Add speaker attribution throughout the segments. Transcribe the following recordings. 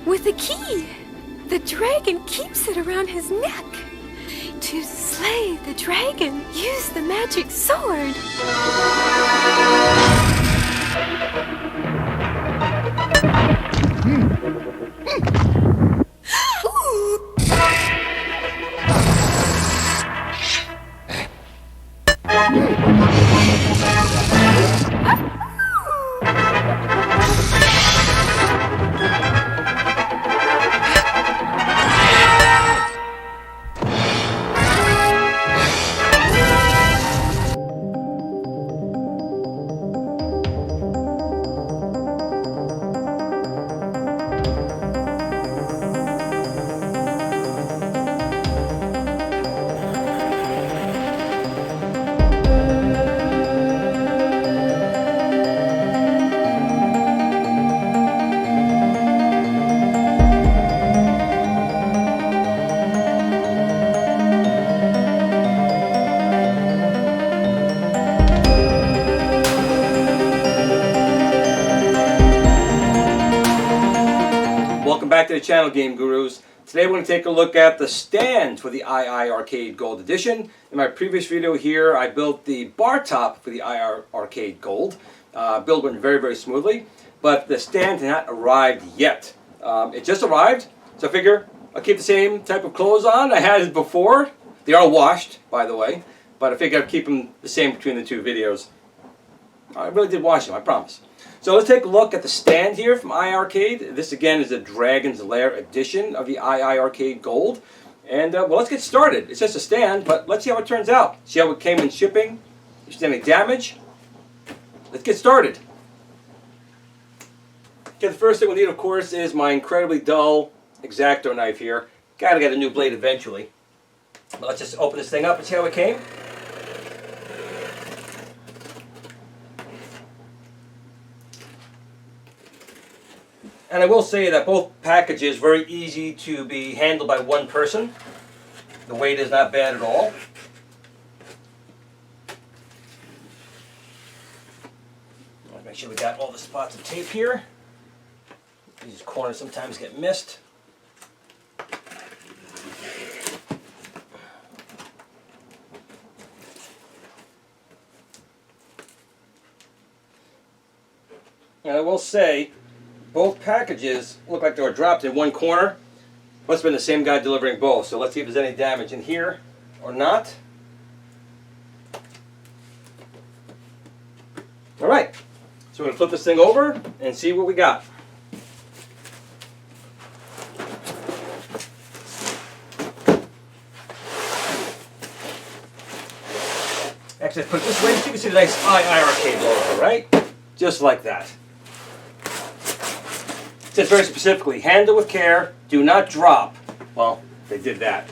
Speaker 1: with a key. The dragon keeps it around his neck. To slay the dragon, use the magic sword.
Speaker 2: Welcome back to the channel, Game Gurus. Today we're going to take a look at the stand for the iiRcade Gold Edition. In my previous video here, I built the bar top for the iiRcade Gold. Build went very, very smoothly, but the stand has not arrived yet. It just arrived, so I figure I'll keep the same type of clothes on I had before. They are washed, by the way, but I figure I'd keep them the same between the two videos. I really did wash them, I promise. So let's take a look at the stand here from iiRcade. This again is a Dragon's Lair edition of the iiRcade Gold. And well, let's get started. It's just a stand, but let's see how it turns out. See how it came in shipping. If there's any damage. Let's get started. Okay, the first thing we'll need, of course, is my incredibly dull X-Acto knife here. Gotta get a new blade eventually. But let's just open this thing up and see how it came. And I will say that both packages are very easy to be handled by one person. The weight is not bad at all. Let's make sure we got all the spots of tape here. These corners sometimes get missed. And I will say, both packages look like they were dropped in one corner. Must have been the same guy delivering both. So let's see if there's any damage in here or not. Alright, so we're going to flip this thing over and see what we got. Actually, put it this way so you can see the nice iiRcade logo, right? Just like that. It says very specifically, handle with care, do not drop. Well, they did that.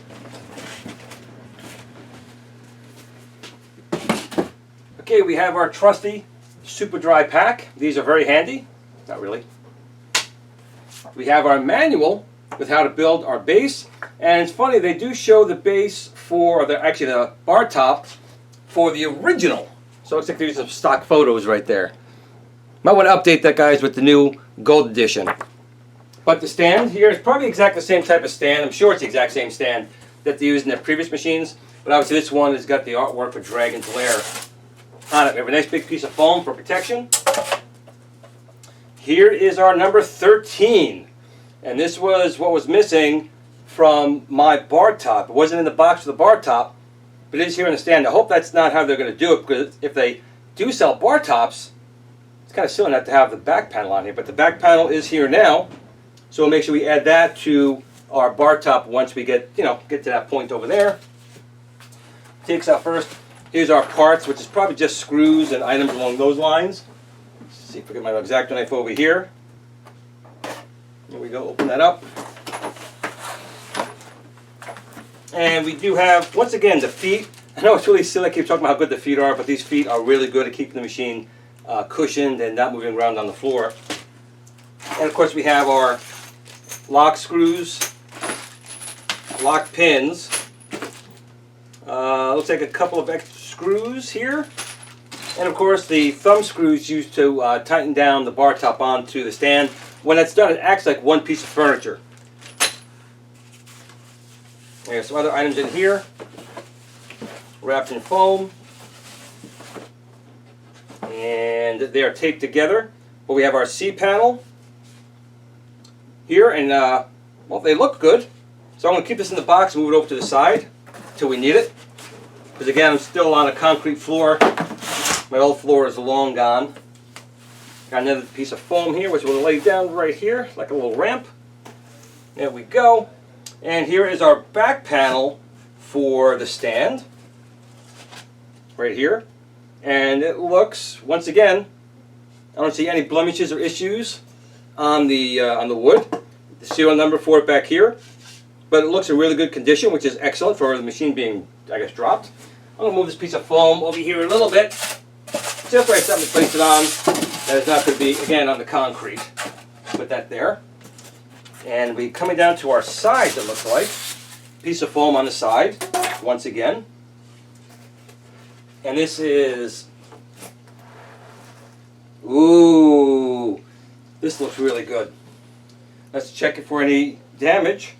Speaker 2: Okay, we have our trusty super dry pack. These are very handy. Not really. We have our manual with how to build our base. And it's funny, they do show the base for, actually the bar top for the original. So it looks like there's some stock photos right there. Might want to update that, guys, with the new Gold Edition. But the stand here is probably exactly the same type of stand. I'm sure it's the exact same stand that they used in their previous machines. But obviously this one has got the artwork for Dragon's Lair on it. We have a nice big piece of foam for protection. Here is our number 13. And this was what was missing from my bar top. It wasn't in the box for the bar top, but it is here in the stand. I hope that's not how they're going to do it, because if they do sell bar tops, it's kind of silly not to have the back panel on here. But the back panel is here now. So we'll make sure we add that to our bar top once we get to that point over there. Takes out first. Here's our parts, which is probably just screws and items along those lines. Let's see if I get my X-Acto knife over here. There we go, open that up. And we do have, once again, the feet. I know it's really silly, I keep talking about how good the feet are, but these feet are really good at keeping the machine cushioned and not moving around on the floor. And of course we have our lock screws, lock pins. Looks like a couple of extra screws here. And of course the thumb screws used to tighten down the bar top onto the stand. When that's done, it acts like one piece of furniture. There's some other items in here, wrapped in foam, and they are taped together. But we have our C panel here, and well, they look good. So I'm going to keep this in the box and move it over to the side until we need it. Because again, I'm still on a concrete floor. My old floor is long gone. Got another piece of foam here, which we'll lay down right here, like a little ramp. There we go. And here is our back panel for the stand. Right here. And it looks, once again, I don't see any blemishes or issues on the wood. The serial number for it back here. But it looks in really good condition, which is excellent for the machine being, I guess, dropped. I'm going to move this piece of foam over here a little bit. Just where I something to place it on. That is not going to be, again, on the concrete. Put that there. And we're coming down to our sides, it looks like. Piece of foam on the side, once again. And this is... Ooh, this looks really good. Let's check it for any damage.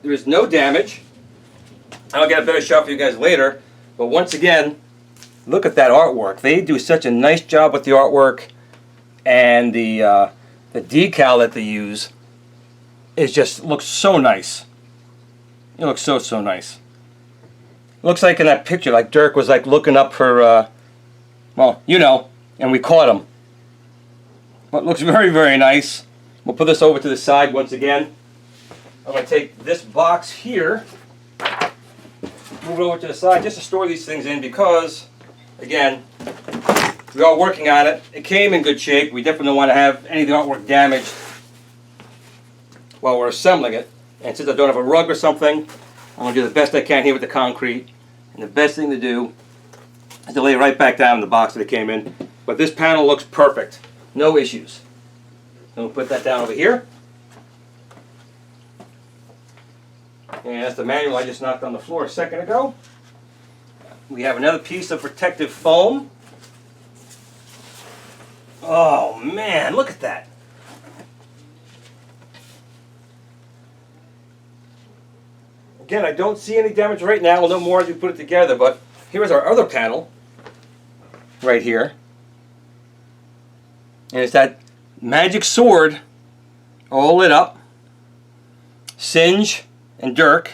Speaker 2: There is no damage. I'll get a better shot for you guys later. But once again, look at that artwork. They do such a nice job with the artwork, and the decal that they use is just looks so nice. It looks so nice. It looks like in that picture, like Dirk was like looking up for, well, you know, and we caught him. But it looks very nice. We'll put this over to the side once again. I'm going to take this box here, move it over to the side just to store these things in because, again, we are working on it. It came in good shape. We definitely don't want to have any of the artwork damaged while we're assembling it. And since I don't have a rug or something, I'm going to do the best I can here with the concrete. And the best thing to do is to lay it right back down in the box that it came in. But this panel looks perfect. No issues. So we'll put that down over here. And that's the manual I just knocked on the floor a second ago. We have another piece of protective foam. Oh man, look at that. Again, I don't see any damage right now. We'll know more as we put it together, but here's our other panel right here. And it's that magic sword all lit up. Singe and Dirk.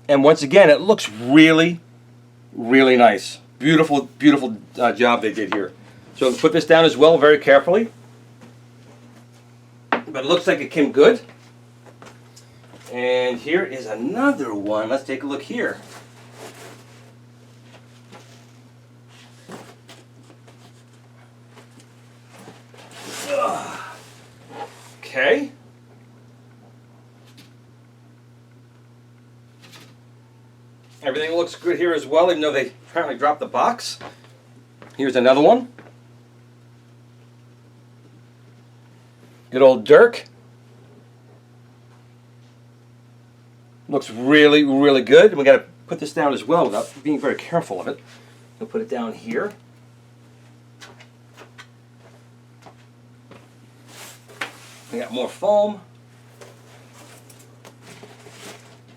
Speaker 2: And once again, it looks really nice. Beautiful job they did here. So I'll put this down as well very carefully. But it looks like it came good. And here is another one. Let's take a look here. Okay. Everything looks good here as well, even though they apparently dropped the box. Here's another one. Good old Dirk. Looks really good. And we got to put this down as well without being very careful of it. We'll put it down here. We got more foam.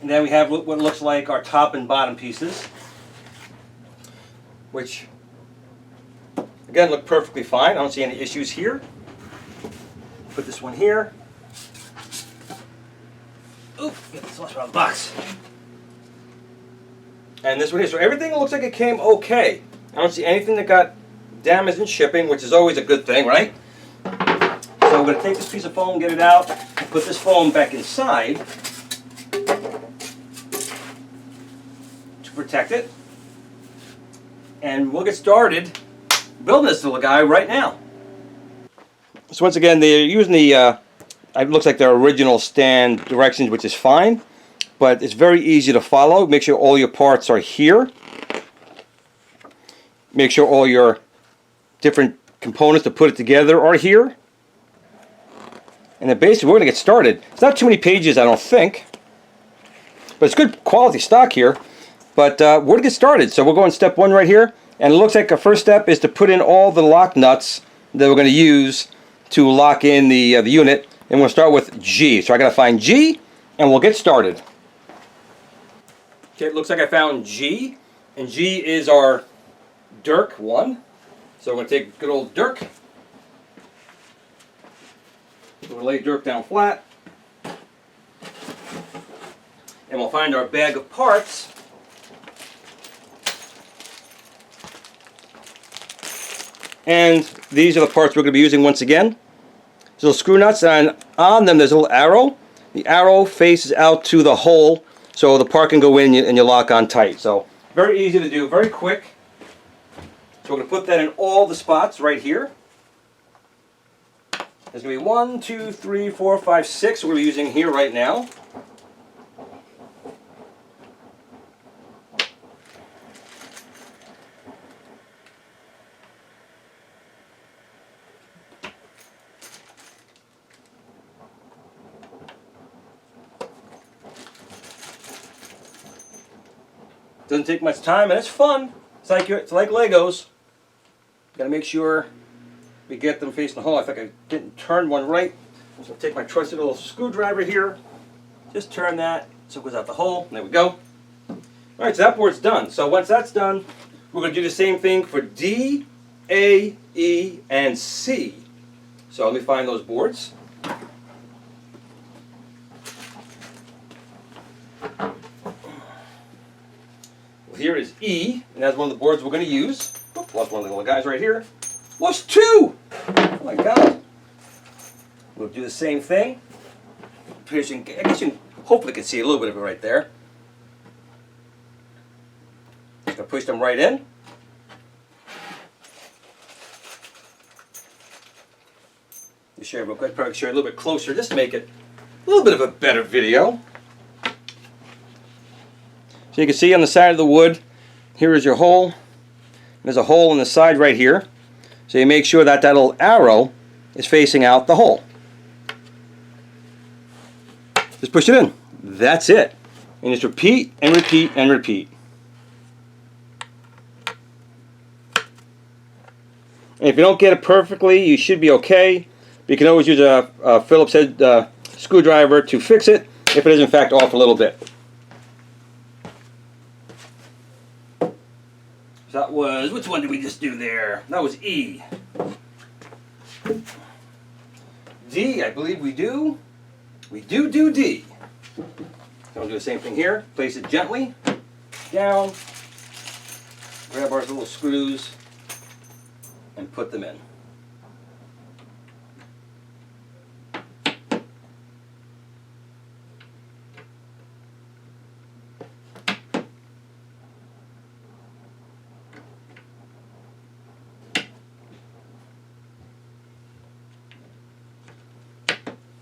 Speaker 2: And then we have what looks like our top and bottom pieces, which again look perfectly fine. I don't see any issues here. Put this one here. Oop, get this one out of the box. And this one here. So everything looks like it came okay. I don't see anything that got damaged in shipping, which is always a good thing, right? So we're going to take this piece of foam, get it out, and put this foam back inside to protect it. And we'll get started building this little guy right now. So once again, they're using the, it looks like their original stand directions, which is fine. But it's very easy to follow. Make sure all your parts are here. Make sure all your different components to put it together are here. And then basically we're going to get started. It's not too many pages, I don't think. But it's good quality stock here. But we're going to get started. So we'll go on step one right here. And it looks like the first step is to put in all the lock nuts that we're going to use to lock in the unit. And we'll start with G. So I got to find G, and we'll get started. Okay, it looks like I found G, and G is our Dirk 1. So we're going to take good old Dirk. We'll lay Dirk down flat. And we'll find our bag of parts. And these are the parts we're going to be using once again. So screw nuts, and on them there's a little arrow. The arrow faces out to the hole, so the part can go in and you lock on tight. So very easy to do, very quick. So we're going to put that in all the spots right here. There's going to be 1, 2, 3, 4, 5, 6 we're using here right now. Doesn't take much time, and it's fun. It's like Legos. Got to make sure we get them facing the hole. I think I didn't turn one right. So I'll take my trusty little screwdriver here. Just turn that so it goes out the hole. There we go. All right, so that board's done. So once that's done, we're going to do the same thing for D, A, E, and C. So let me find those boards. Here is E, and that's one of the boards we're going to use. Oop, lost one of the little guys right here. Lost 2! Oh my god. We'll do the same thing. I guess you hopefully can see a little bit of it right there. Just going to push them right in. Just share real quick, probably share a little bit closer just to make it a little bit of a better video. So you can see on the side of the wood, here is your hole. There's a hole in the side right here. So you make sure that that little arrow is facing out the hole. Just push it in. That's it. And just repeat and repeat and repeat. And if you don't get it perfectly, you should be okay. But you can always use a Phillips head screwdriver to fix it if it is in fact off a little bit. That was, which one did we just do there? That was E. D, I believe we do. We do D. So we'll do the same thing here. Place it gently down. Grab our little screws and put them in.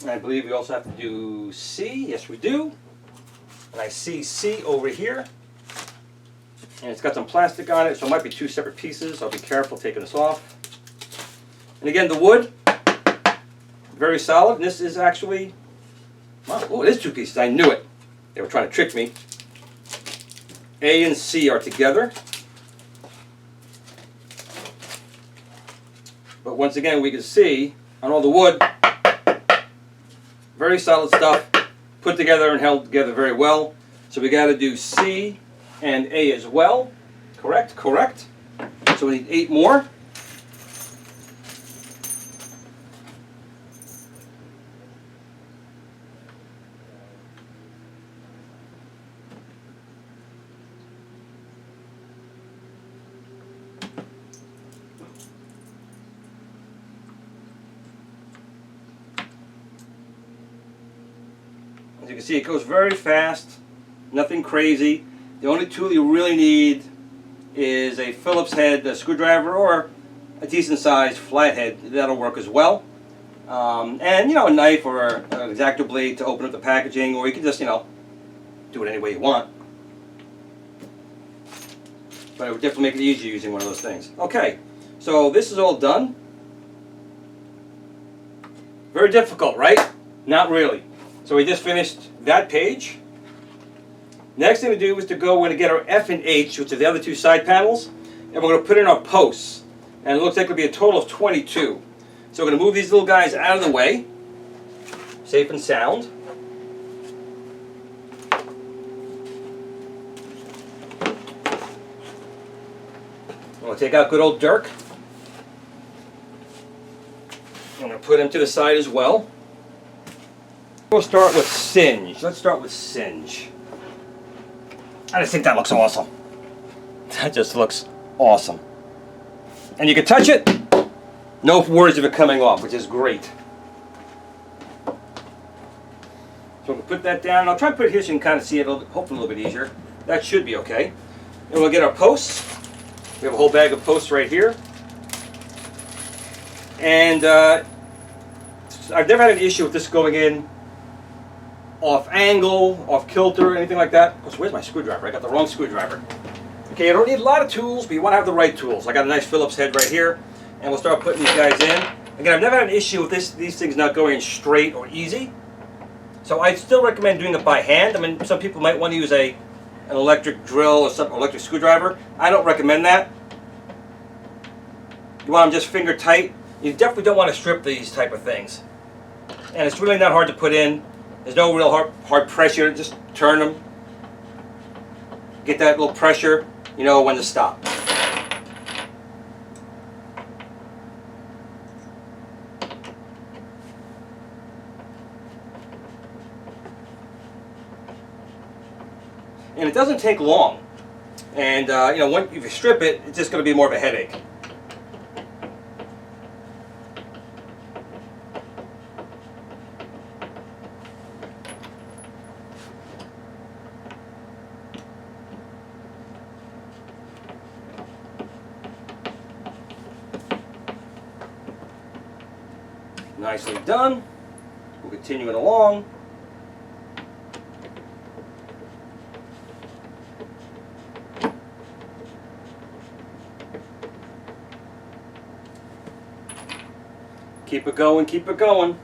Speaker 2: And I believe we also have to do C. Yes, we do. And I see C over here. And it's got some plastic on it, so it might be 2 separate pieces. I'll be careful taking this off. And again, the wood, very solid. And this is actually, wow, oh, it is 2 pieces. I knew it. They were trying to trick me. A and C are together. But once again, we can see on all the wood, very solid stuff, put together and held together very well. So we got to do C and A as well. Correct? Correct. So we need 8 more. As you can see, it goes very fast, nothing crazy. The only tool you really need is a Phillips head screwdriver or a decent sized flathead. That'll work as well. And you know, a knife or an X-Acto blade to open up the packaging, or you can just, you know, do it any way you want. But it would definitely make it easier using one of those things. Okay, so this is all done. Very difficult, right? Not really. So we just finished that page. Next thing to do is to go and get our F and H, which are the other 2 side panels. and we're going to put in our posts. And it looks like it'll be a total of 22. So we're going to move these little guys out of the way, safe and sound. We'll take out good old Dirk. I'm going to put him to the side as well. We'll start with Singe. Let's start with Singe. I just think that looks awesome. That just looks awesome. And you can touch it, no worries of it coming off, which is great. So I'm going to put that down. I'll try to put it here so you can kind of see it, hopefully a little bit easier. That should be okay. And we'll get our posts. We have a whole bag of posts right here. And I've never had an issue with this going in off angle, off kilter, anything like that. Of course, where's my screwdriver? I got the wrong screwdriver. Okay, you don't need a lot of tools, but you want to have the right tools. I got a nice Phillips head right here, and we'll start putting these guys in. Again, I've never had an issue with these things not going in straight or easy. So I still recommend doing it by hand. I mean, some people might want to use an electric drill or some electric screwdriver. I don't recommend that. You want them just finger tight. You definitely don't want to strip these type of things. And it's really not hard to put in. There's no real hard pressure. Just turn them. Get that little pressure. You know when to stop. And it doesn't take long. And you know, if you strip it, it's just going to be more of a headache. Nicely done. We'll continue it along. Keep it going, keep it going.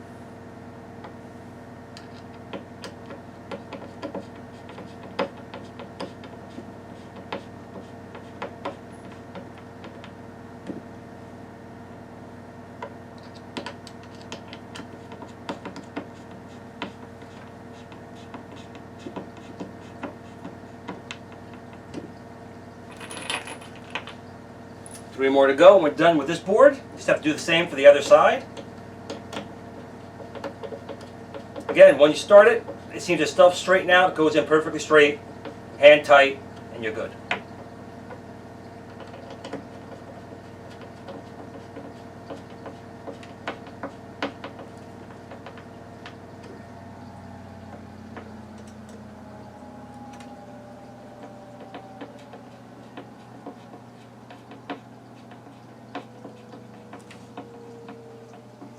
Speaker 2: Three more to go and we're done with this board. Just have to do the same for the other side. Again, when you start it, it seems to stuff straighten out. It goes in perfectly straight, hand tight, and you're good.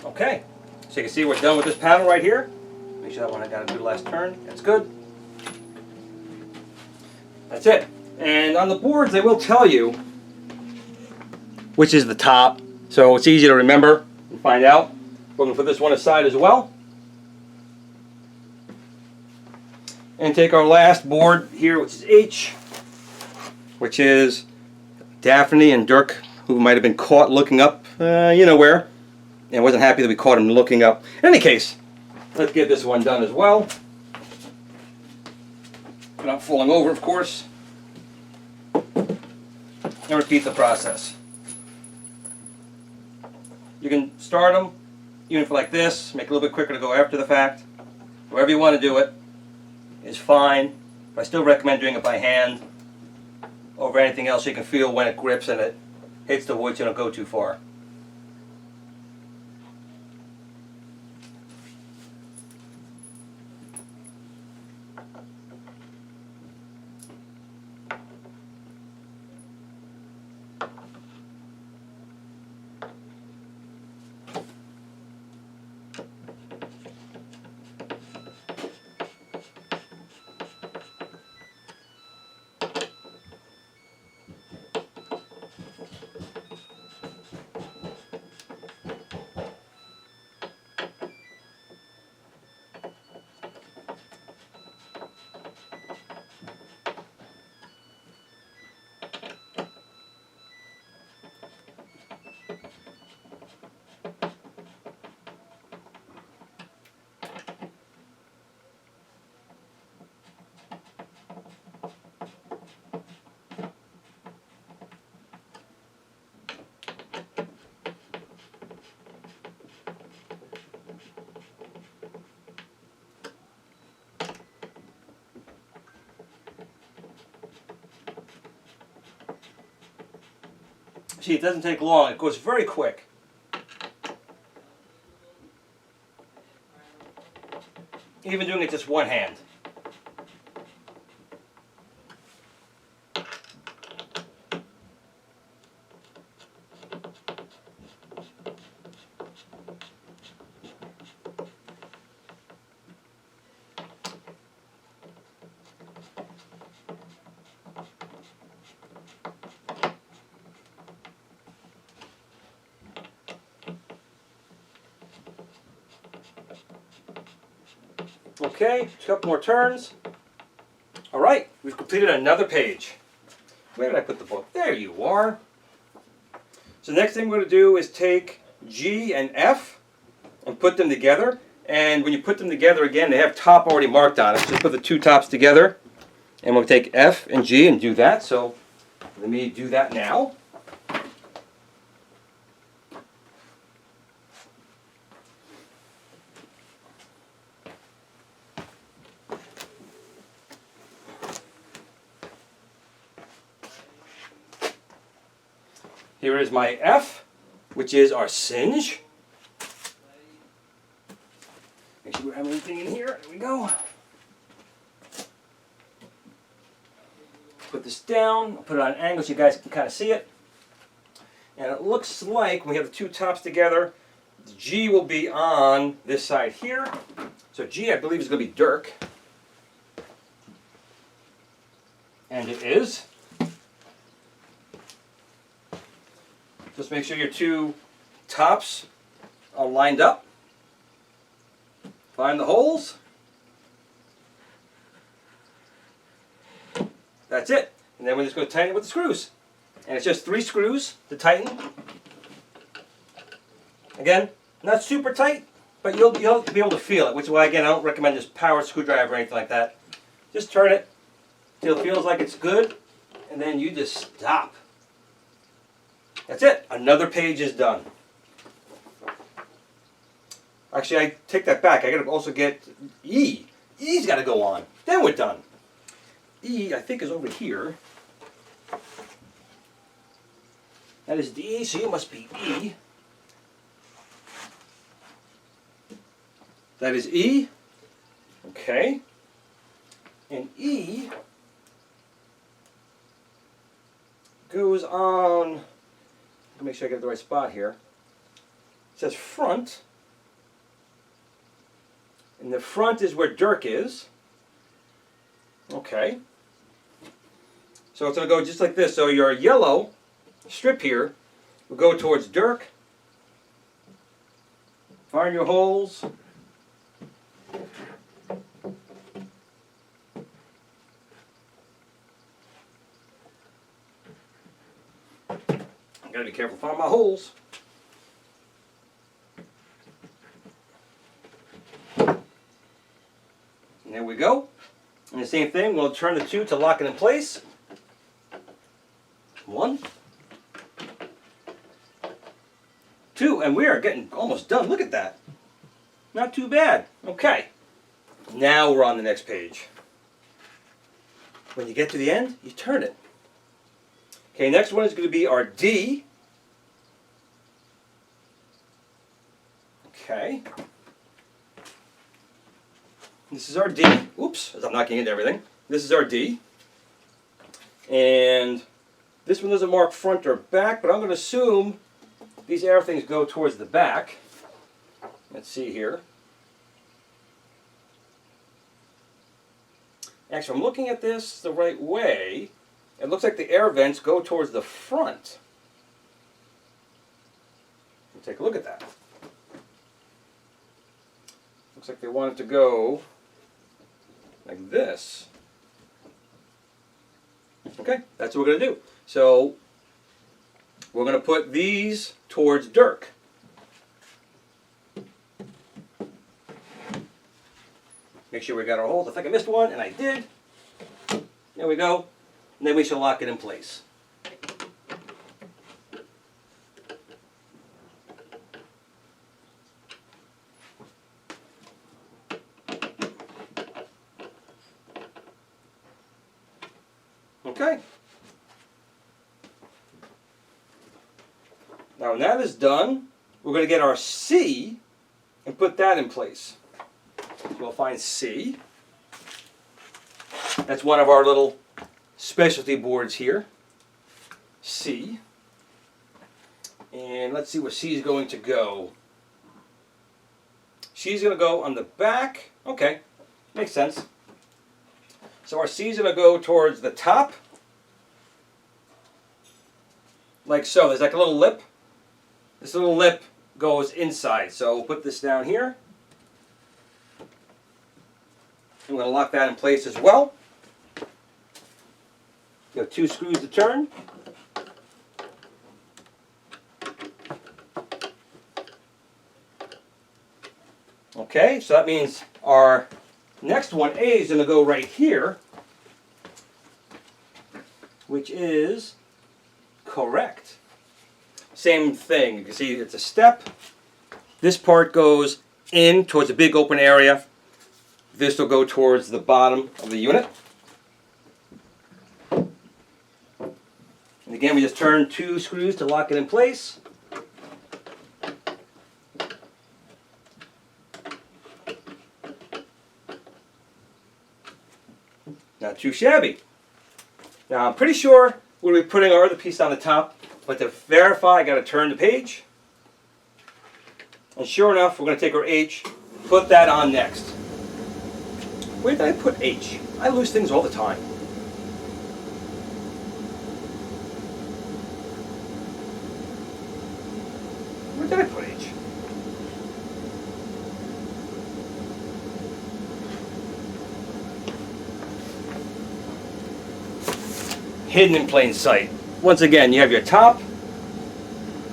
Speaker 2: Okay, so you can see we're done with this panel right here. Make sure that one I got to do the last turn. That's good. That's it. And on the boards, they will tell you which is the top, so it's easy to remember and find out. We're going to put this one aside as well. And take our last board here, which is H, which is Daphne and Dirk, who might have been caught looking up, you know where. And wasn't happy that we caught him looking up. In any case, let's get this one done as well. Without falling over, of course. And repeat the process. You can start them, even for like this, make it a little bit quicker to go after the fact. However you want to do it is fine. But I still recommend doing it by hand over anything else so you can feel when it grips and it hits the wood so you don't go too far. See, it doesn't take long. It goes very quick. Even doing it just one hand. Okay, a couple more turns. All right, we've completed another page. Where did I put the book? There you are. So the next thing we're going to do is take G and F and put them together. And when you put them together again, they have top already marked on it. So put the two tops together. And we'll take F and G and do that. So let me do that now. Here is my F, which is our singe. Make sure we have everything in here. There we go. Put this down. I'll put it on an angle so you guys can kind of see it. And it looks like when we have the two tops together, the G will be on this side here. So G, I believe, is going to be Dirk. And it is. Just make sure your two tops are lined up. Find the holes. That's it. And then we're just going to tighten it with the screws. And it's just 3 screws to tighten. Again, not super tight, but you'll be able to feel it, which is why, again, I don't recommend just power screwdriver or anything like that. Just turn it till it feels like it's good, and then you just stop. That's it. Another page is done. Actually, I take that back. I got to also get E. E's got to go on. Then we're done. E, I think, is over here. That is D, so you must be E. That is E. Okay. And E goes on. Make sure I get the right spot here. It says front. And the front is where Dirk is. Okay. So it's going to go just like this. So your yellow strip here will go towards Dirk. Find your holes. Gotta be careful, find my holes. And there we go. And the same thing, we'll turn the two to lock it in place. 1, 2, and we are getting almost done. Look at that. Not too bad. Okay. Now we're on the next page. When you get to the end, you turn it. Okay, next one is going to be our D. Okay. This is our D. Oops, as I'm knocking into everything. This is our D. And this one doesn't mark front or back, but I'm going to assume these arrow things go towards the back. Let's see here. Actually, I'm looking at this the right way. It looks like the air vents go towards the front. We'll take a look at that. Looks like they want it to go like this. Okay, that's what we're going to do. So we're going to put these towards Dirk. Make sure we got our holes. I think I missed one, and I did. There we go. And then we shall lock it in place. Okay. Now when that is done, we're going to get our C and put that in place. So we'll find C. That's one of our little specialty boards here. C. And let's see where C is going to go. She's going to go on the back. Okay, makes sense. So our C is going to go towards the top. Like so. There's like a little lip. This little lip goes inside. So we'll put this down here. I'm going to lock that in place as well. You have 2 screws to turn. Okay, so that means our next one, A, is going to go right here, which is correct. Same thing. You can see it's a step. This part goes in towards a big open area. This will go towards the bottom of the unit. And again, we just turn 2 screws to lock it in place. Not too shabby. Now I'm pretty sure we'll be putting our other piece on the top, but to verify I got to turn the page. And sure enough, we're going to take our H, put that on next. Where did I put H? I lose things all the time. Where did I put H? Hidden in plain sight. Once again, you have your top.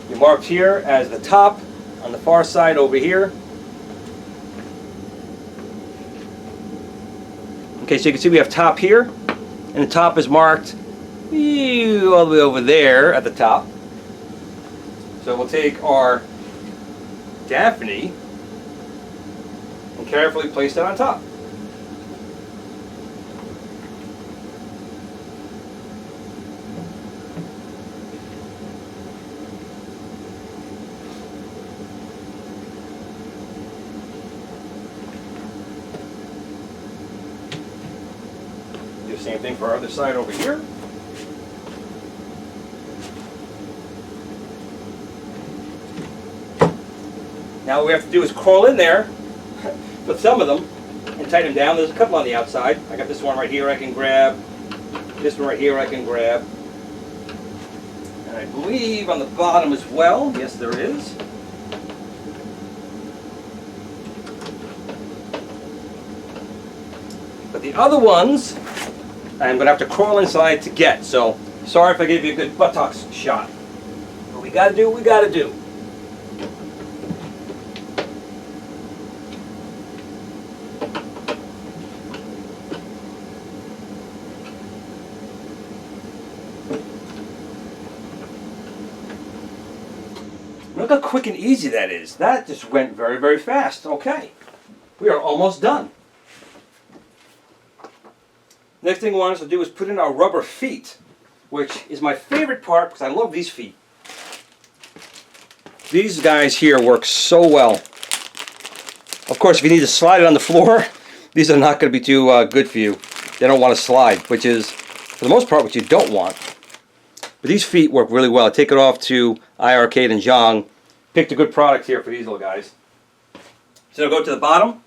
Speaker 2: You're marked here as the top on the far side over here. Okay, so you can see we have top here, and the top is marked all the way over there at the top. So we'll take our Daphne and carefully place it on top. Same thing for our other side over here. Now what we have to do is crawl in there with some of them and tighten them down. There's a couple on the outside. I got this one right here I can grab. This one right here I can grab. And I believe on the bottom as well. Yes, there is. But the other ones I'm going to have to crawl inside to get, so sorry if I gave you a good buttocks shot. But we got to do what we got to do. Look how quick and easy that is. That just went very, very fast. Okay, we are almost done. Next thing we want us to do is put in our rubber feet, which is my favorite part because I love these feet. These guys here work so well. Of course, if you need to slide it on the floor, these are not going to be too good for you. They don't want to slide, which is, for the most part, what you don't want. But these feet work really well. I take it off to iiRcade and Zhang. Picked a good product here for these little guys. So I'll go to the bottom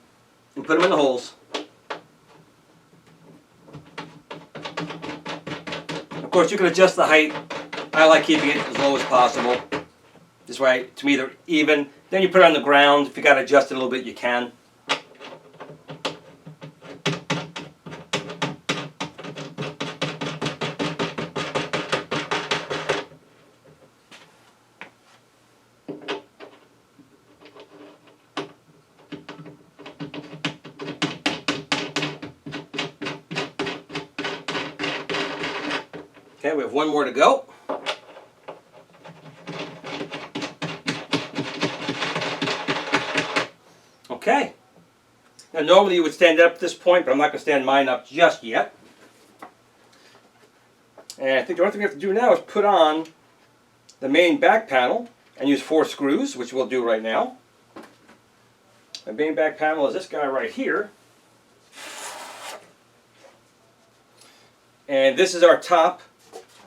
Speaker 2: and put them in the holes. Of course, you can adjust the height. I like keeping it as low as possible. This way, to me, they're even. Then you put it on the ground. If you got to adjust it a little bit, you can. Okay, we have one more to go. Okay. Now normally you would stand up at this point, but I'm not going to stand mine up just yet. And I think the only thing we have to do now is put on the main back panel and use 4 screws, which we'll do right now. The main back panel is this guy right here. And this is our top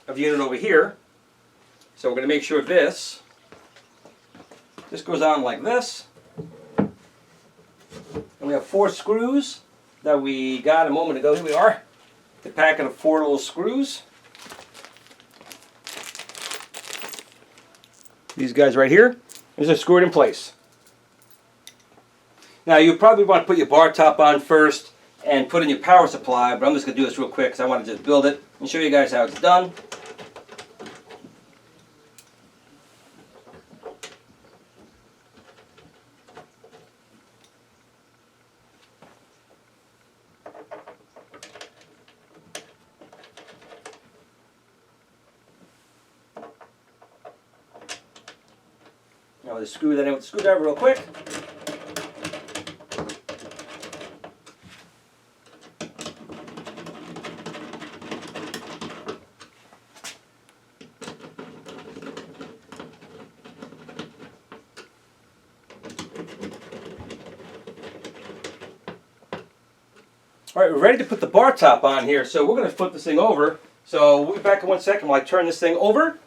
Speaker 2: of the unit over here. So we're going to make sure this goes on like this. And we have 4 screws that we got a moment ago. Here we are. The packet of 4 little screws. These guys right here. These are screwed in place. Now you probably want to put your bar top on first and put in your power supply, but I'm just going to do this real quick because I want to just build it and show you guys how it's done. Now we'll just screw that in with the screwdriver real quick. Alright, we're ready to put the bar top on here, so we're going to flip this thing over. So we'll be back in 1 second while I turn this thing over.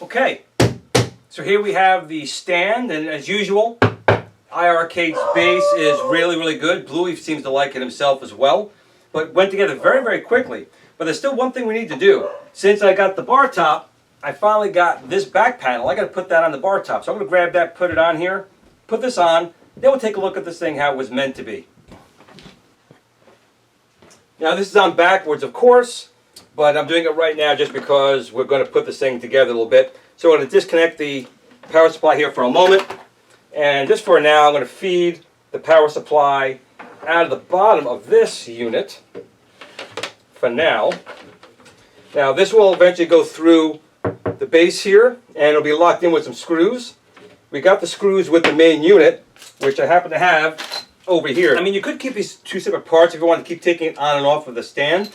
Speaker 2: Okay, so here we have the stand, and as usual, iiRcade's base is really, really good. Bluey seems to like it himself as well, but went together very, very quickly. But there's still one thing we need to do. Since I got the bar top, I finally got this back panel. I got to put that on the bar top. So I'm going to grab that, put it on here, put this on, then we'll take a look at this thing how it was meant to be. Now this is on backwards, of course, but I'm doing it right now just because we're going to put this thing together a little bit. So I'm going to disconnect the power supply here for a moment. And just for now, I'm going to feed the power supply out of the bottom of this unit for now. Now this will eventually go through the base here, and it'll be locked in with some screws. We got the screws with the main unit, which I happen to have over here. I mean, you could keep these 2 separate parts if you want to keep taking it on and off of the stand.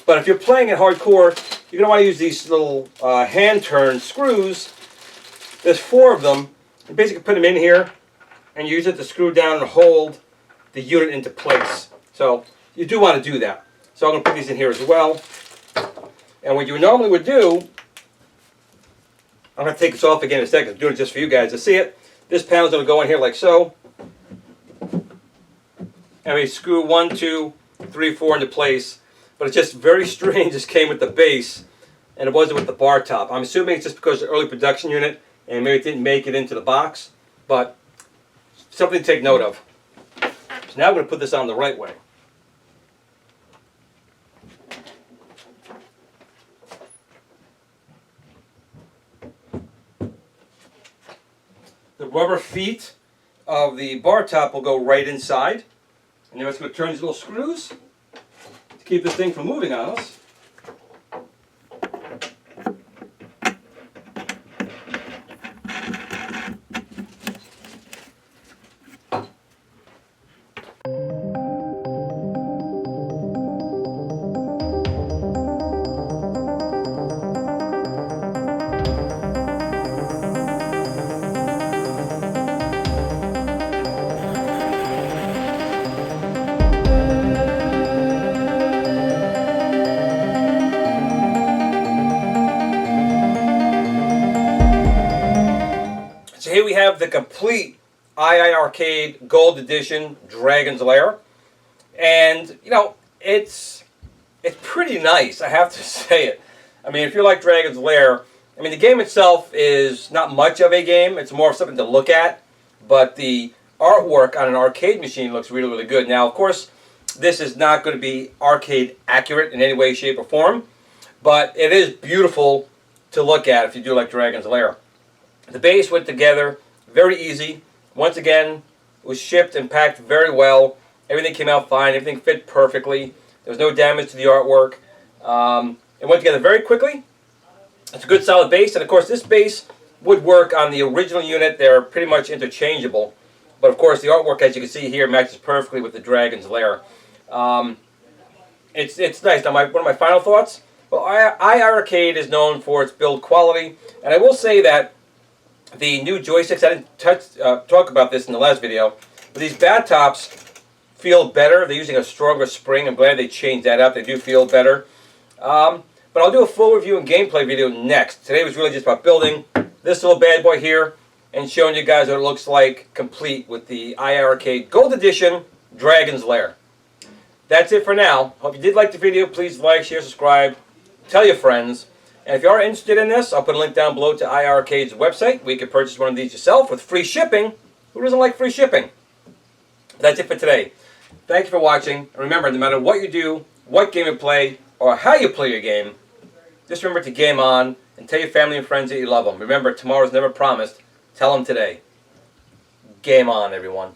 Speaker 2: But if you're playing it hardcore, you're going to want to use these little hand-turned screws. There's 4 of them. You basically put them in here and use it to screw down and hold the unit into place. So you do want to do that. So I'm going to put these in here as well. And what you normally would do, I'm going to take this off again in a second. I'm doing it just for you guys to see it. This panel's going to go in here like so. And we screw 1, 2, 3, 4 into place. But it's just very strange this came with the base and it wasn't with the bar top. I'm assuming it's just because of the early production unit and maybe it didn't make it into the box, but something to take note of. So now I'm going to put this on the right way. The rubber feet of the bar top will go right inside. And then it's going to turn these little screws to keep this thing from moving on us. So here we have the complete iiRcade Gold Edition Dragon's Lair, and you know it's pretty nice. I have to say it. I mean, if you like Dragon's Lair, I mean the game itself is not much of a game. It's more of something to look at, but the artwork on an arcade machine looks really, really good. Now, of course, this is not going to be arcade accurate in any way, shape, or form, but it is beautiful to look at if you do like Dragon's Lair. The base went together very easy. Once again, it was shipped and packed very well. Everything came out fine. Everything fit perfectly. There was no damage to the artwork. It went together very quickly. It's a good solid base, and of course this base would work on the original unit. They're pretty much interchangeable. But of course the artwork, as you can see here, matches perfectly with the dragon's lair. It's nice. Now one of my final thoughts. Well, iiRcade is known for its build quality, and I will say that the new joysticks, I didn't talk about this in the last video, but these bat tops feel better. They're using a stronger spring. I'm glad they changed that up. They do feel better. But I'll do a full review and gameplay video next. Today was really just about building this little bad boy here and showing you guys what it looks like complete with the iiRcade Gold Edition Dragon's Lair. That's it for now. Hope you did like the video. Please like, share, subscribe, tell your friends. And if you are interested in this, I'll put a link down below to iiRcade's website where you can purchase one of these yourself with free shipping. Who doesn't like free shipping? That's it for today. Thank you for watching. And remember, no matter what you do, what game you play, or how you play your game, just remember to game on and tell your family and friends that you love them. Remember, tomorrow's never promised. Tell them today. Game on, everyone.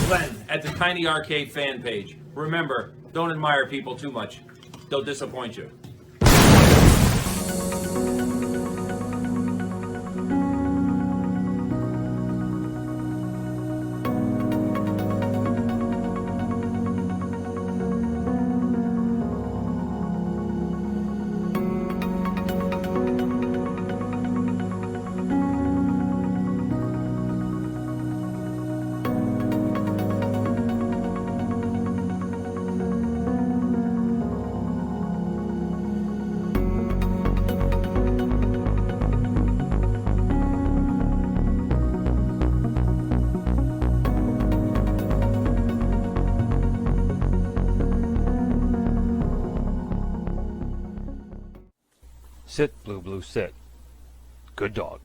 Speaker 3: Glenn at the Tiny Arcade fan page. Remember, don't admire people too much. They'll disappoint you.
Speaker 4: Sit, Blue Blue, sit. Good dog.